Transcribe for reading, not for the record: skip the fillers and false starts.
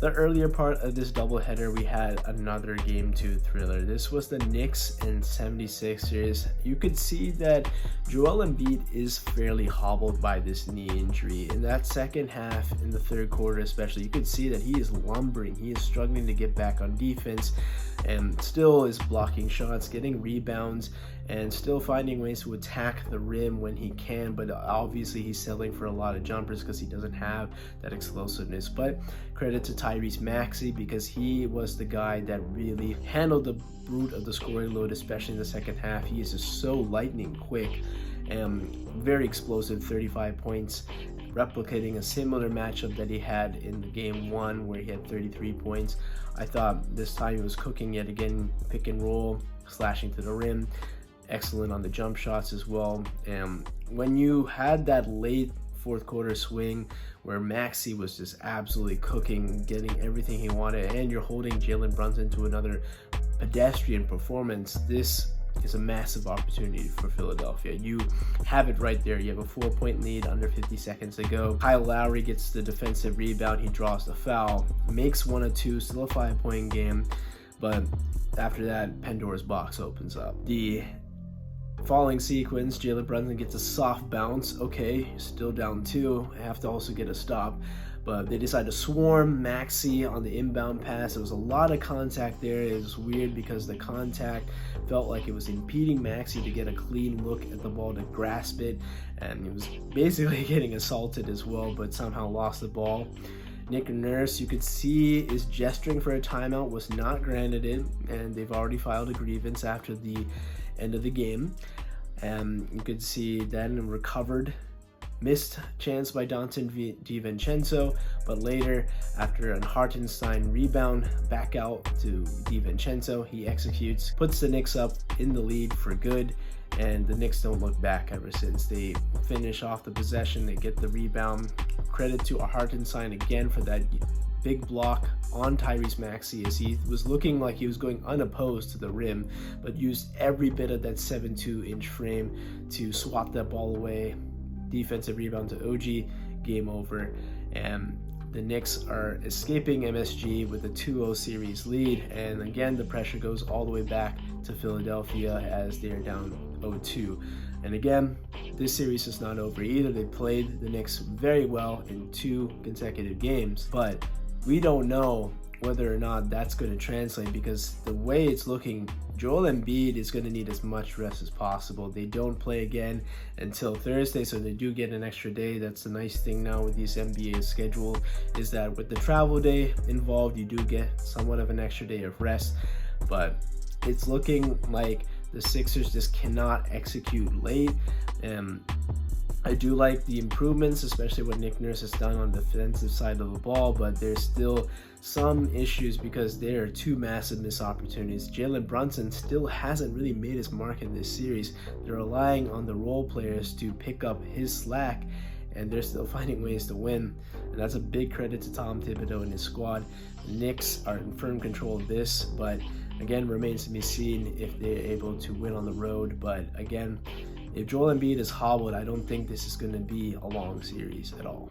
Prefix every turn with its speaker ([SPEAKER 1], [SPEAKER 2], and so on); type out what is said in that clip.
[SPEAKER 1] The earlier part of this doubleheader, we had another Game 2 thriller. This was the Knicks and 76ers. You could see that Joel Embiid is fairly hobbled by this knee injury. In that second half, in the third quarter especially, you could see that he is lumbering. He is struggling to get back on defense and still is blocking shots, getting rebounds, and still finding ways to attack the rim when he can, but obviously he's settling for a lot of jumpers because he doesn't have that explosiveness. But credit to Tyrese Maxey, because he was the guy that really handled the brunt of the scoring load, especially in the second half. He is just so lightning quick and very explosive, 35 points, replicating a similar matchup that he had in game 1 where he had 33 points. I thought this time he was cooking yet again, pick and roll, slashing to the rim, excellent on the jump shots as well. And when you had that late fourth quarter swing where Maxey was just absolutely cooking, getting everything he wanted, and you're holding Jalen Brunson to another pedestrian performance, this is a massive opportunity for Philadelphia. You have it right there. You have a 4-point lead under 50 seconds to go. Kyle Lowry gets the defensive rebound. He draws the foul, makes 1 of 2, still a 5-point game. But after that, Pandora's box opens up. The following sequence, Jalen Brunson gets a soft bounce. Okay, still down 2. I have to also get a stop. But they decide to swarm Maxey on the inbound pass. There was a lot of contact there. It was weird because the contact felt like it was impeding Maxey to get a clean look at the ball, to grasp it. And he was basically getting assaulted as well, but somehow lost the ball. Nick Nurse, you could see, is gesturing for a timeout, was not granted it, and they've already filed a grievance after the end of the game. And you could see then recovered, missed chance by Dante DiVincenzo, but later, after an Hartenstein rebound, back out to DiVincenzo, he executes, puts the Knicks up in the lead for good, and the Knicks don't look back ever since. They finish off the possession, they get the rebound. Credit to Hartenstein again for that big block on Tyrese Maxey, as he was looking like he was going unopposed to the rim, but used every bit of that 7'2" frame to swat that ball away. Defensive rebound to OG, game over, and the Knicks are escaping MSG with a 2-0 series lead. And again, the pressure goes all the way back to Philadelphia as they're down 0-2. And again, this series is not over either. They played the Knicks very well in 2 consecutive games, but we don't know whether or not that's going to translate, because the way it's looking, Joel Embiid is going to need as much rest as possible. They don't play again until Thursday, so they do get an extra day. That's the nice thing now with these NBA schedule, is that with the travel day involved, you do get somewhat of an extra day of rest. But it's looking like the Sixers just cannot execute late. And I do like the improvements, especially what Nick Nurse has done on the defensive side of the ball, but there's still some issues because there are 2 massive missed opportunities. Jalen Brunson still hasn't really made his mark in this series. They're relying on the role players to pick up his slack, and they're still finding ways to win. And that's a big credit to Tom Thibodeau and his squad. The Knicks are in firm control of this, but again, remains to be seen if they're able to win on the road. But again, if Joel Embiid is hobbled, I don't think this is going to be a long series at all.